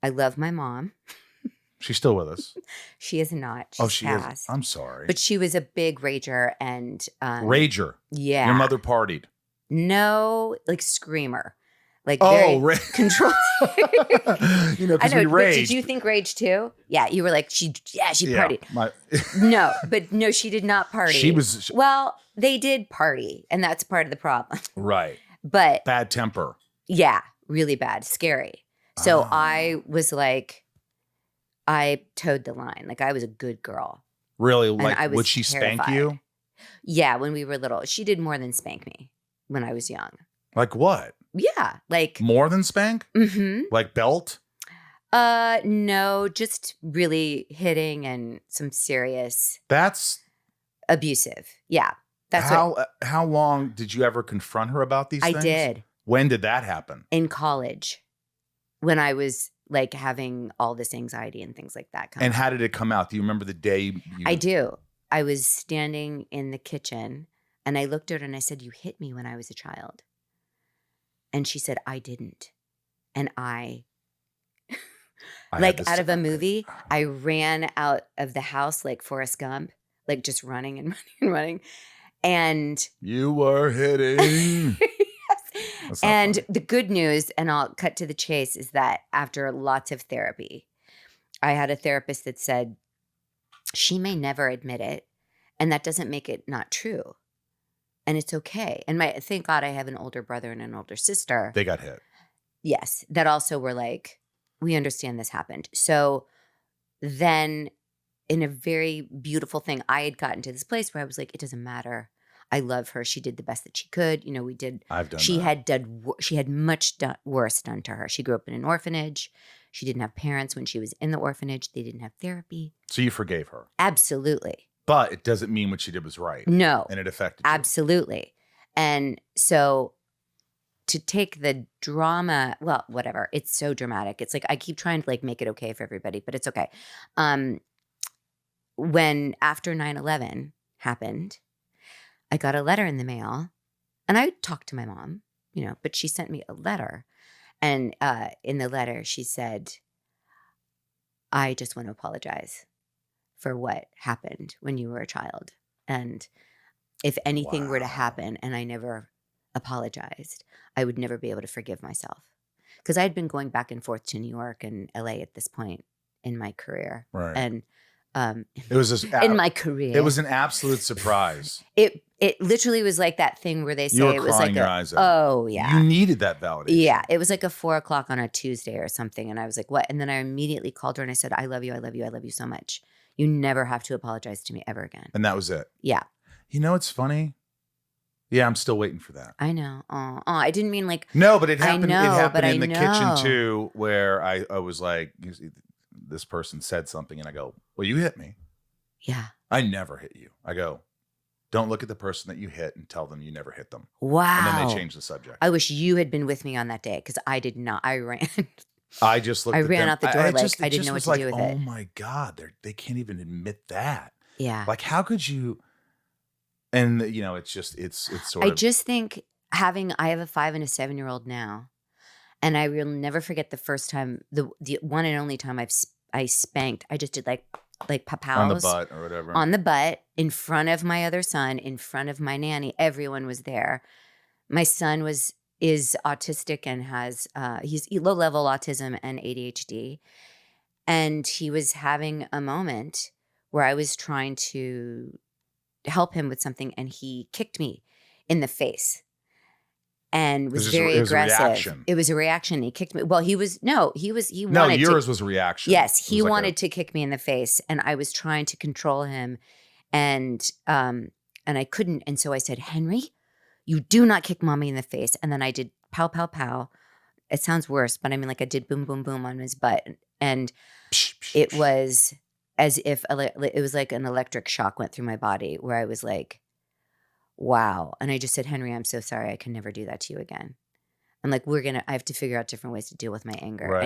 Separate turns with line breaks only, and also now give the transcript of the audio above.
I love my mom.
She's still with us.
She is not. She's
she
passed.
is. I'm sorry.
But she was a big rager and
Rager.
Yeah.
Your mother partied.
No, like screamer. Like control.
Because we raged.
Did you think rage too? Yeah, you were like she partied. No, she did not party. Well, they did party, and that's part of the problem.
Right.
But
bad temper.
Yeah, really bad, scary. So I was like, I towed the line. Like I was a good girl.
Really? Like would she spank you?
Yeah, when we were little. She did more than spank me when I was young.
Like what?
Yeah, like
more than spank?
Mm-hmm.
Like belt?
No, just really hitting and some serious.
That's
abusive. Yeah. That's
how long did you ever confront her about these things?
I did.
When did that happen?
In college, when I was like having all this anxiety and things like that.
And how did it come out? Do you remember the day?
I do. I was standing in the kitchen and I looked at her and I said, "You hit me when I was a child." And she said, "I didn't." And I like out of a movie, I ran out of the house like Forrest Gump, like just running and running and running. And
you were hitting.
Yes. And the good news, and I'll cut to the chase, is that after lots of therapy, I had a therapist that said, she may never admit it, and that doesn't make it not true. And it's okay. And thank God I have an older brother and an older sister.
They got hit.
Yes. That also were like, we understand this happened. So then in a very beautiful thing, I had gotten to this place where I was like, it doesn't matter. I love her. She did the best that she could. You know, we did.
I've done
she
that.
She had much worse done to her. She grew up in an orphanage. She didn't have parents when she was in the orphanage. They didn't have therapy.
So you forgave her?
Absolutely.
But it doesn't mean what she did was right.
No.
And it affected you.
Absolutely. And so to take the drama, well, whatever. It's so dramatic. It's like I keep trying to like make it okay for everybody, but it's okay. When after 9/11 happened, I got a letter in the mail, and I talked to my mom, you know, but she sent me a letter. And in the letter, she said, "I just want to apologize for what happened when you were a child. And if anything were to happen and I never apologized, I would never be able to forgive myself." Because I had been going back and forth to New York and LA at this point in my career.
Right.
And
it was just
in my career.
It was an absolute surprise.
It literally was like that thing where they say
you were
it was
crying
like
your eyes out.
Oh yeah.
You needed that validation.
Yeah. It was like a 4:00 on a Tuesday or something. And I was like, what? And then I immediately called her and I said, "I love you. I love you. I love you so much. You never have to apologize to me ever again."
And that was it.
Yeah.
You know, it's funny. Yeah, I'm still waiting for that.
I know. I didn't mean like.
No, but it happened.
Know,
it happened in the
know.
kitchen too, where I was like, this person said something, and I go, "Well, you hit me."
Yeah.
I never hit you. I go, "Don't look at the person that you hit and tell them you never hit them."
Wow.
And then they changed the subject.
I wish you had been with me on that day because I did not. I ran.
I just looked.
I
at
ran
them.
out the door I didn't know what to do with it.
Oh my God, they can't even admit that.
Yeah.
Like, how could you? And you know, it's sort of.
I just think I have a 5 and a 7-year-old now, and I will never forget the first time, the one and only time I spanked. I just did like papaws
on the butt or whatever.
On the butt in front of my other son, in front of my nanny. Everyone was there. My son is autistic and has he's low-level autism and ADHD, and he was having a moment where I was trying to help him with something, and he kicked me in the face and was very aggressive. It was a reaction. He kicked me. Well, he wanted
yours was a reaction.
Yes, he wanted to kick me in the face, and I was trying to control him, and I couldn't. And so I said, "Henry, you do not kick mommy in the face." And then I did pow, pow, pow. It sounds worse, but I mean, like I did boom, boom, boom on his butt. And it was as if it was like an electric shock went through my body where I was like, wow. And I just said, "Henry, I'm so sorry. I can never do that to you again. I'm like, I have to figure out different ways to deal with my anger."
Right.
And